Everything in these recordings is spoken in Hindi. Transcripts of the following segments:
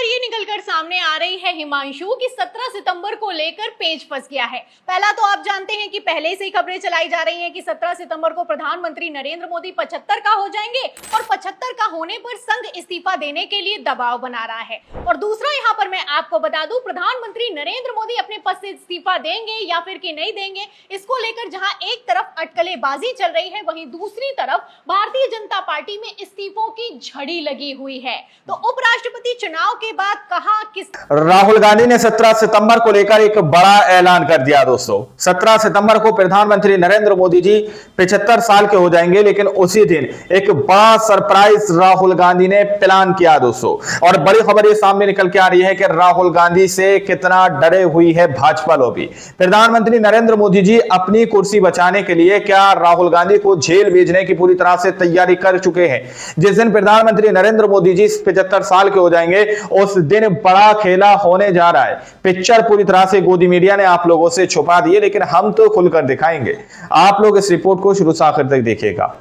ये निकलकर सामने आ रही है हिमांशु कि 17 सितंबर को लेकर पेच फंस गया है। पहला तो आप जानते हैं कि पहले से ही खबरें चलाई जा रही हैं कि 17 सितंबर को प्रधानमंत्री नरेंद्र मोदी 75 का हो जाएंगे और 75 का होने पर संघ इस्तीफा देने के लिए दबाव बना रहा है। और दूसरा यहाँ पर मैं आपको बता दूं, प्रधानमंत्री नरेंद्र मोदी अपने पद से इस्तीफा देंगे या फिर कि नहीं देंगे, इसको लेकर जहां एक तरफ अटकलेबाजी चल रही है, वहीं दूसरी तरफ भारतीय जनता पार्टी में इस्तीफों की झड़ी लगी हुई है। तो उपराष्ट्रपति चुनाव के बाद कहा किस राहुल गांधी ने 17 सितंबर को लेकर एक बड़ा ऐलान कर दिया। दोस्तों 17 सितंबर को प्रधानमंत्री नरेंद्र मोदी जी 75 साल के हो जाएंगे, लेकिन उसी दिन एक बड़ा सरप्राइज राहुल गांधी ने प्लान किया दोस्तों। और बड़ी खबर ये सामने निकल के आ रही है कि राहुल गांधी से कितना डरे हुई है भाजपा लोग। प्रधानमंत्री नरेंद्र मोदी जी अपनी कुर्सी बचाने के लिए क्या राहुल गांधी को जेल भेजने की पूरी तरह से तैयारी कर चुके हैं। जिस दिन प्रधानमंत्री नरेंद्र मोदी जी 75 साल के हो जाएंगे, उस दिन बड़ा खेला होने जा रहा है। पिक्चर पूरी तरह से गोदी मीडिया ने आप लोगों से छुपा दी है, लेकिन हम तो खुलकर दिखाएंगे। आप लोग इस रिपोर्ट को शुरू से आखिर तक देखिएगा।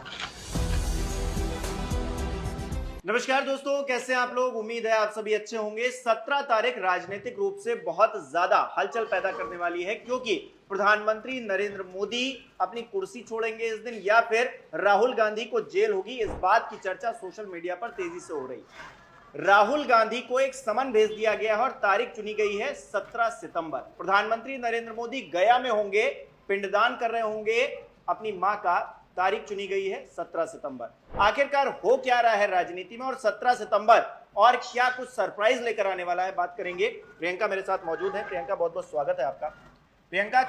नमस्कार दोस्तों, कैसे हैं आप लोग। उम्मीद है आप सभी अच्छे होंगे। 17 तारीख राजनीतिक रूप से बहुत ज्यादा हलचल पैदा करने वाली है, क्योंकि प्रधानमंत्री नरेंद्र मोदी अपनी कुर्सी छोड़ेंगे इस दिन या फिर राहुल गांधी को जेल होगी। इस बात की चर्चा सोशल मीडिया पर तेजी से हो रही है। राहुल गांधी को एक समन भेज दिया गया है और तारीख चुनी गई है 17 सितंबर। प्रधानमंत्री नरेंद्र मोदी गया में होंगे, पिंडदान कर रहे होंगे अपनी मां का। तारीख चुनी गई है 17 सितंबर। आखिरकार हो क्या रहा है राजनीति में और 17 सितंबर और क्या कुछ सरप्राइज लेकर आने वाला है, बात करेंगे। प्रियंका मेरे साथ मौजूद है। प्रियंका, बहुत बहुत स्वागत है आपका। प्रियंका,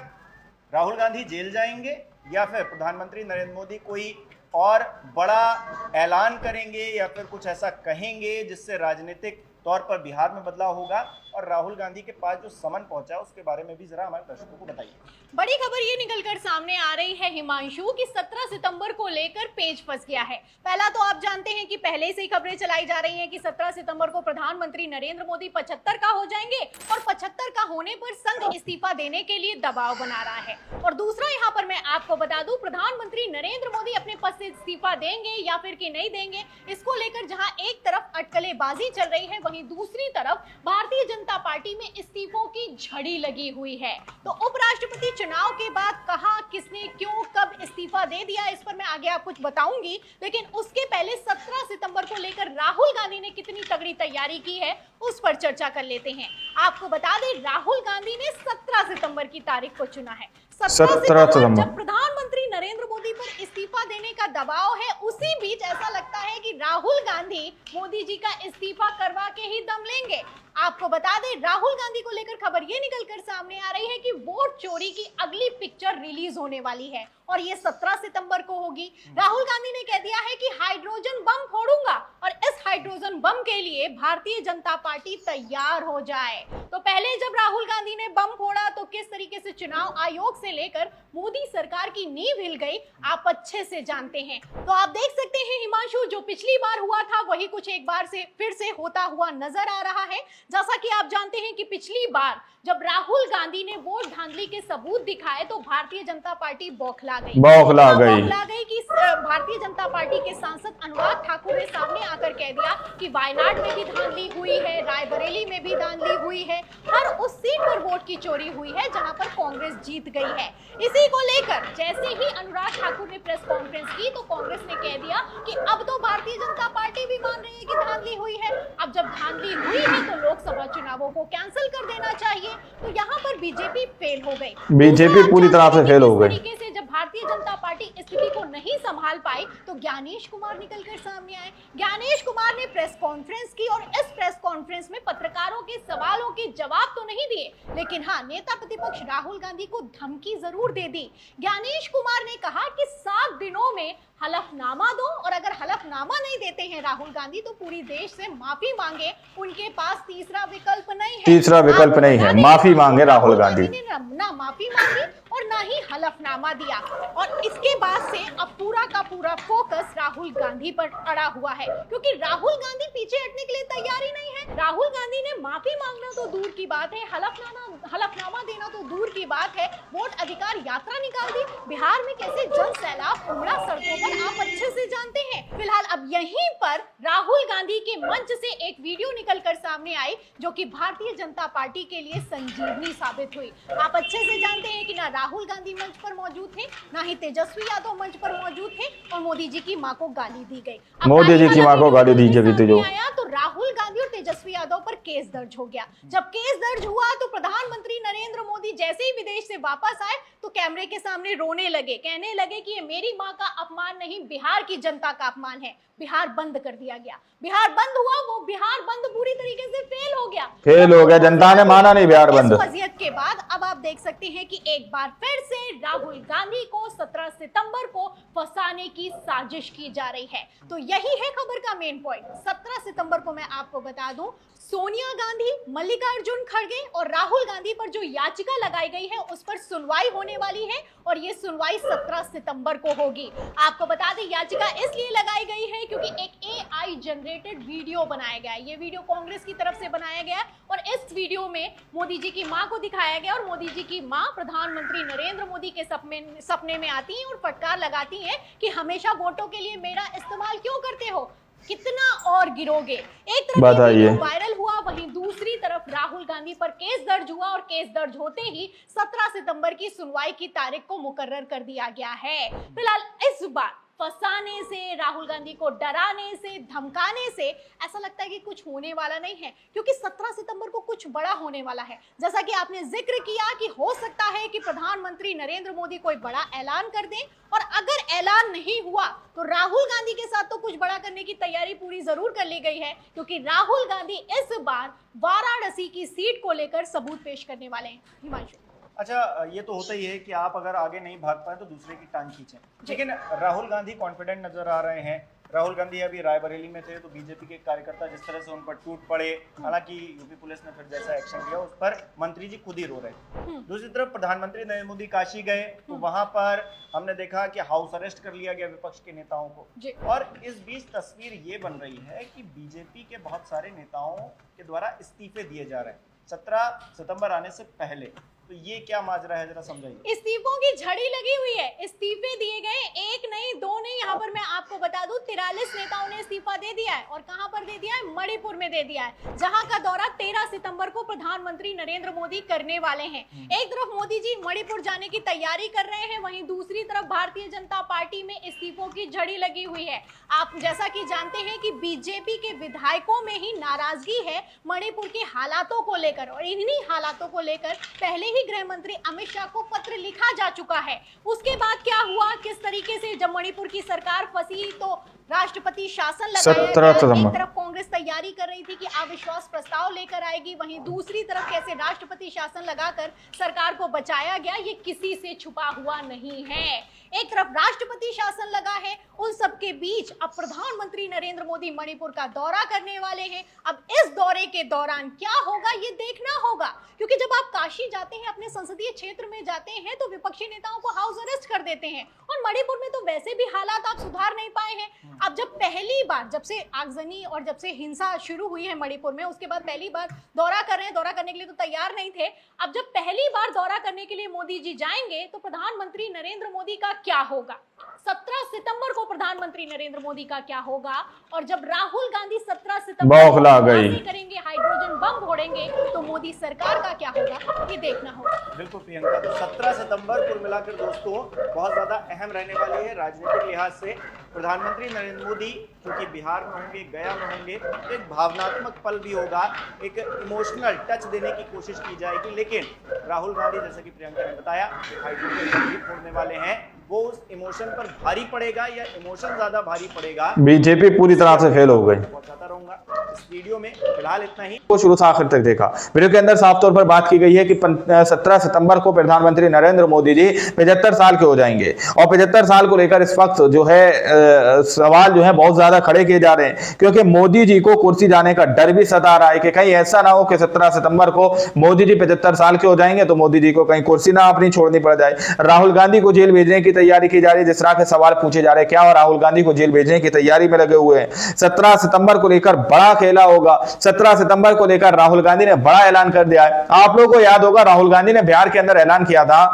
राहुल गांधी जेल जाएंगे या फिर प्रधानमंत्री नरेंद्र मोदी कोई और बड़ा ऐलान करेंगे या फिर कुछ ऐसा कहेंगे जिससे राजनीतिक तौर पर बिहार में बदलाव होगा, और राहुल गांधी के पास जो समन पहुंचा उसके बारे में भी जरा हमारे दर्शकों को बताइए। बड़ी खबर ये निकलकर सामने आ रही है हिमांशु कि 17 सितंबर को लेकर पेच फंस गया है। पहला तो आप जानते हैं कि पहले से ही खबरें चलाई जा रही हैं कि 17 सितंबर को प्रधानमंत्री नरेंद्र मोदी 75 का हो जाएंगे और 75 का होने पर संघ इस्तीफा देने के लिए दबाव बना रहा है। और दूसरा यहाँ पर मैं आपको बता दूं, प्रधानमंत्री नरेंद्र मोदी अपने पद से इस्तीफा देंगे या फिर कि नहीं देंगे, इसको लेकर जहां एक तरफ अटकलेबाजी चल रही है, वहीं दूसरी तरफ भारतीय जनता पार्टी में इस्तीफों की झड़ी लगी हुई है। तो उपराष्ट्रपति चुनाव के बाद कहा किसने क्यों कब इस्तीफा दे दिया, इस पर मैं आगे आप कुछ बताऊंगी। लेकिन उसके पहले 17 सितंबर को लेकर राहुल गांधी ने कितनी तगड़ी तैयारी की है उस पर चर्चा कर लेते हैं। आपको बता दें, राहुल गांधी ने 17 सितंबर की तारीख को चुना है। 17 सितंबर जब प्रधानमंत्री नरेंद्र मोदी पर इस्तीफा देने का दबाव है, उसी बीच ऐसा लगता है कि राहुल गांधी मोदी जी का इस्तीफा करवा के ही दम लेंगे। आपको बता दें, राहुल गांधी को लेकर खबर ये निकलकर सामने आ रही है कि वोट चोरी की अगली पिक्चर रिलीज होने वाली है और ये 17 सितंबर को होगी। राहुल गांधी ने कह दिया है कि हाइड्रोजन बम फोड़ूंगा और इस हाइड्रोजन बम के लिए भारतीय जनता पार्टी तैयार हो जाए। तो पहले जब राहुल गांधी ने बम फोड़ा तो किस तरीके से चुनाव आयोग से लेकर मोदी सरकार की नींव हिल गई, आप अच्छे से जानते हैं। तो आप देख सकते हैं हिमांशु, जो पिछली बार हुआ था वही कुछ एक बार से फिर से होता हुआ नजर आ रहा है। जैसा कि आप जानते हैं कि पिछली बार जब राहुल गांधी ने वोट धांधली के सबूत दिखाए तो भारतीय जनता पार्टी बौखला गई कि भारतीय जनता पार्टी के सांसद अनुराग ठाकुर ने सामने आकर कह दिया कि वायनाड में भी धांधली हुई है, रायबरेली में भी धांधली हुई है, हर उस सीट पर वोट की चोरी हुई है जहां पर कांग्रेस जीत गई है। इसी को लेकर जैसे ही अनुराग ठाकुर ने प्रेस कॉन्फ्रेंस की तो कांग्रेस ने कह दिया कि अब तो भारतीय जनता पार्टी भी मान रही है कि धांधली हुई है। अब जब धांधली हुई है तो लोकसभा चुनावों को कैंसिल कर देना चाहिए। तो यहाँ पर बीजेपी फेल हो गई, बीजेपी पूरी तरह से फेल हो गई। तरीके से जब भारतीय जनता पार्टी स्थिति को नहीं संभाल पाई तो ज्ञानेश कुमार निकलकर सामने आए। ज्ञानेश कुमार ने प्रेस कॉन्फ्रेंस की और इस प्रेस कॉन्फ्रेंस में पत्रकारों के सवालों के जवाब तो नहीं दिए, लेकिन हाँ, नेता प्रतिपक्ष राहुल गांधी को धमकी जरूर दे दी। ज्ञानेश कुमार ने कहा कि 7 दिनों में हलफनामा दो और अगर हलफनामा नहीं देते हैं राहुल गांधी तो पूरी देश से माफी मांगे, उनके पास तीसरा विकल्प नहीं है। तीसरा विकल्प नहीं है, माफी मांगे राहुल गांधी ने ना माफी मांगी और अपना ही हलफनामा दिया और इसके बाद से अब पूरा का पूरा फोकस राहुल गांधी पर अड़ा हुआ है, क्योंकि राहुल गांधी पीछे हटने के लिए तैयार ही नहीं है। राहुल गांधी ने माफी मांगना तो दूर की बात है, हलफनामा देना तो दूर की बात है, वोट अधिकार यात्रा निकाल दी। बिहार में कैसे जन सैलाब उमड़ा सड़कों पर आप अच्छे से जानते हैं। फिलहाल अब यहीं पर राहुल गांधी के मंच से एक वीडियो निकलकर सामने आई जो कि भारतीय जनता पार्टी के लिए संजीवनी साबित हुई। आप अच्छे से जानते हैं कि ना राहुल गांधी मंच पर मौजूद थे, ना ही तेजस्वी यादव मंच पर मौजूद थे और मोदी जी की मां को गाली दी गई। मोदी जी की मां को गाली दी गई थी जो आया तो राहुल गांधी और तेजस्वी यादव पर केस दर्ज हो गया। जब केस दर्ज हुआ तो प्रधानमंत्री नरेंद्र मोदी जैसे ही विदेश से वापस आए तो कैमरे के सामने रोने लगे, कहने लगे कि ये मेरी मां का अपमान नहीं, बिहार की जनता का अपमान है। बिहार बंद कर दिया गया। बिहार बंद हुआ, वो बिहार बंद पूरी तरीके से फेल हो गया। जनता ने माना नहीं बिहार बंद। इस वजियत के बाद अब आप देख सकते हैं कि एक बार फिर से राहुल गांधी को 17 सितंबर को फंसाने की साजिश की जा रही है। तो यही है खबर का मेन पॉइंट। 17 सितंबर को मैं आपको बता दूं, सोनिया गांधी, मल्लिकार्जुन खड़गे और राहुल गांधी पर जो याचिका लगाई गई है उस पर सुनवाई होने वाली है और ये सुनवाई 17 सितंबर को होगी। आपको बता दें याचिका इसलिए लगाई गई है क्योंकि एक AI जनरेटेड वीडियो बनाया गया है। ये वीडियो कांग्रेस की तरफ से बनाया गया है और इस वीडियो में मोदी जी की मां को दिखाया गया और मोदी जी की मां प्रधानमंत्री नरेंद्र मोदी के सपने में आती हैं और फटकार लगाती हैं कि हमेशा वोटों के लिए मेरा इस्तेमाल क्यों करते हो, कितना और गिरोगे। एक तरफ वायरल हुआ, वहीं दूसरी तरफ राहुल गांधी पर केस दर्ज हुआ और केस दर्ज होते ही 17 सितंबर की सुनवाई की तारीख को मुकर्रर कर दिया गया है। फिलहाल इस बार फंसाने से, राहुल गांधी को डराने से, धमकाने से ऐसा लगता है कि कुछ होने वाला नहीं है, क्योंकि 17 सितंबर को कुछ बड़ा होने वाला है। जैसा कि आपने जिक्र किया कि हो सकता है कि प्रधानमंत्री नरेंद्र मोदी कोई बड़ा ऐलान कर दें और अगर ऐलान नहीं हुआ तो राहुल गांधी के साथ तो कुछ बड़ा करने की तैयारी पूरी जरूर कर ली गई है, क्योंकि राहुल गांधी इस बार वाराणसी की सीट को लेकर सबूत पेश करने वाले हैं। हिमांशु, अच्छा, ये तो होता ही है कि आप अगर आगे नहीं भाग पाए तो दूसरे की टांग खींचें, लेकिन राहुल गांधी कॉन्फिडेंट नजर आ रहे हैं। राहुल गांधी अभी रायबरेली में थे तो बीजेपी के कार्यकर्ता जिस तरह से उन पर टूट पड़े, हालांकि यूपी पुलिस ने फिर जैसा एक्शन लिया उस पर मंत्री जी खुद ही रो रहे। दूसरी तरफ प्रधानमंत्री नरेंद्र मोदी काशी गए तो वहां पर हमने देखा कि हाउस अरेस्ट कर लिया गया विपक्ष के नेताओं को, और इस बीच तस्वीर ये बन रही है कि बीजेपी के बहुत सारे नेताओं के द्वारा इस्तीफे दिए जा रहे हैं 17 सितंबर आने से पहले। तो ये क्या माजरा है, जरा समझाइए। इस्तीफों की झड़ी लगी हुई है, इस्तीफे दिए गए, एक नहीं दो नहीं, यहाँ पर मैं आपको बता दूं 43 नेताओं ने इस्तीफा दे दिया है। और कहां पर दे दिया है? मणिपुर में दे दिया है, जहां का दौरा 13 सितंबर को प्रधानमंत्री नरेंद्र मोदी करने वाले हैं। एक तरफ मोदी जी मणिपुर जाने की तैयारी कर रहे हैं, वहीं दूसरी तरफ भारतीय जनता पार्टी में इस्तीफों की झड़ी लगी हुई है। आप जैसा कि जानते हैं कि बीजेपी के विधायकों में ही नाराजगी है मणिपुर के हालातों को लेकर, और इन्हीं हालातों को लेकर पहले ही गृह मंत्री अमित शाह को पत्र लिखा जा चुका है। उसके बाद क्या हुआ, किस तरीके से जब मणिपुर की सरकार फंसी तो राष्ट्रपति शासन लगाया गया। एक तरफ कांग्रेस तैयारी कर रही थी कि अविश्वास प्रस्ताव लेकर आएगी, वहीं दूसरी तरफ कैसे राष्ट्रपति शासन लगाकर सरकार को बचाया गया, ये किसी से छुपा हुआ नहीं है। एक तरफ राष्ट्रपति शासन लगा है, उन सब के बीच अब प्रधानमंत्री नरेंद्र मोदी मणिपुर का दौरा करने वाले हैं। अब इस दौरे के दौरान क्या होगा ये देखना होगा, क्योंकि जब आप काशी जाते हैं, अपने संसदीय क्षेत्र में जाते हैं, तो विपक्षी नेताओं को हाउस अरेस्ट कर देते हैं, और मणिपुर में तो वैसे भी हालात आप सुधार नहीं पाए हैं। अब जब पहली बार, जब से आगजनी और जब से हिंसा शुरू हुई है मणिपुर में, उसके बाद पहली बार दौरा कर रहे हैं, दौरा करने के लिए तो तैयार नहीं थे। अब जब पहली बार दौरा करने के लिए मोदी जी जाएंगे तो प्रधानमंत्री नरेंद्र मोदी का क्या होगा, 17 सितंबर को प्रधानमंत्री नरेंद्र मोदी का क्या होगा, और जब राहुल गांधी 17 सितंबर को करेंगे, हाइड्रोजन बम फोड़ेंगे, तो मोदी सरकार का क्या होगा, ये देखना होगा। बिल्कुल प्रियंका, तो 17 सितंबर कुल मिलाकर दोस्तों बहुत ज्यादा अहम रहने वाली है राजनीतिक लिहाज से। प्रधानमंत्री नरेंद्र मोदी क्योंकि बिहार में होंगे, गया में होंगे, तो एक भावनात्मक पल भी होगा, एक इमोशनल टच देने की कोशिश की जाएगी। लेकिन राहुल गांधी, जैसा कि प्रियंका ने बताया, हाइड्रोजन बम भी फोड़ने वाले हैं। वो उस इमोशन पर भारी पड़ेगा या इमोशन ज्यादा भारी पड़ेगा, बीजेपी पूरी तरह से फेल हो गई। बताता रहूंगा इस वीडियो में। फिलहाल इतना ही। को शुरू से आखिर तक देखा। वीडियो के अंदर साफ तौर पर बात की गई है कि 17 सितंबर को प्रधानमंत्री नरेंद्र मोदी जी 75 साल के हो जाएंगे और 75 साल को लेकर इस वक्त जो है सवाल जो है बहुत ज्यादा खड़े किए जा रहे हैं, क्योंकि मोदी जी को कुर्सी जाने का डर भी सता रहा है कि कहीं ऐसा ना हो कि 17 सितंबर को मोदी जी 75 साल के हो जाएंगे तो मोदी जी को कहीं कुर्सी ना अपनी छोड़नी पड़ जाए। राहुल गांधी को जेल भेजने की तैयारी की जा रही है, जिस तरह के सवाल पूछे जा रहे हैं, क्या और राहुल गांधी को जेल भेजने की तैयारी में लगे हुए हैं। 17 सितंबर को लेकर बड़ा खेला होगा। 17 सितंबर को लेकर राहुल गांधी ने बड़ा ऐलान कर दिया है। आप लोगों को याद होगा राहुल गांधी ने बिहार के अंदर ऐलान किया था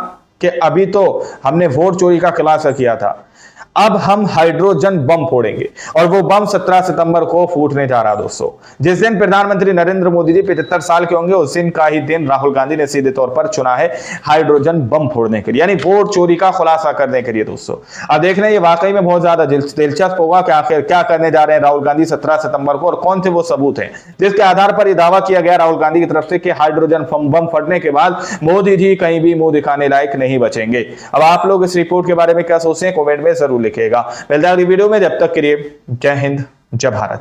कि अभी तो हमने वोट चोरी का खुलासा किया था, अब हम हाइड्रोजन बम फोड़ेंगे और वो बम 17 सितंबर को फूटने जा रहा। दोस्तों, जिस दिन प्रधानमंत्री नरेंद्र मोदी जी 75 साल के होंगे उस दिन का ही दिन राहुल गांधी ने सीधे तौर पर चुना है हाइड्रोजन बम फोड़ने के लिए, यानी वोट चोरी का खुलासा करने के लिए। दोस्तों, अब देखना ये वाकई में बहुत ज्यादा दिलचस्प होगा कि आखिर क्या करने जा रहे हैं राहुल गांधी 17 सितंबर को और कौन से वो सबूत हैं जिसके आधार पर यह दावा किया गया राहुल गांधी की तरफ से कि हाइड्रोजन बम फटने के बाद मोदी जी कहीं भी मुंह दिखाने लायक नहीं बचेंगे। अब आप लोग इस रिपोर्ट के बारे में क्या सोचते हैं कमेंट में जरूर लिखिएगा। मिलते हैं अगली वीडियो में, जब तक के लिए जय हिंद जय भारत।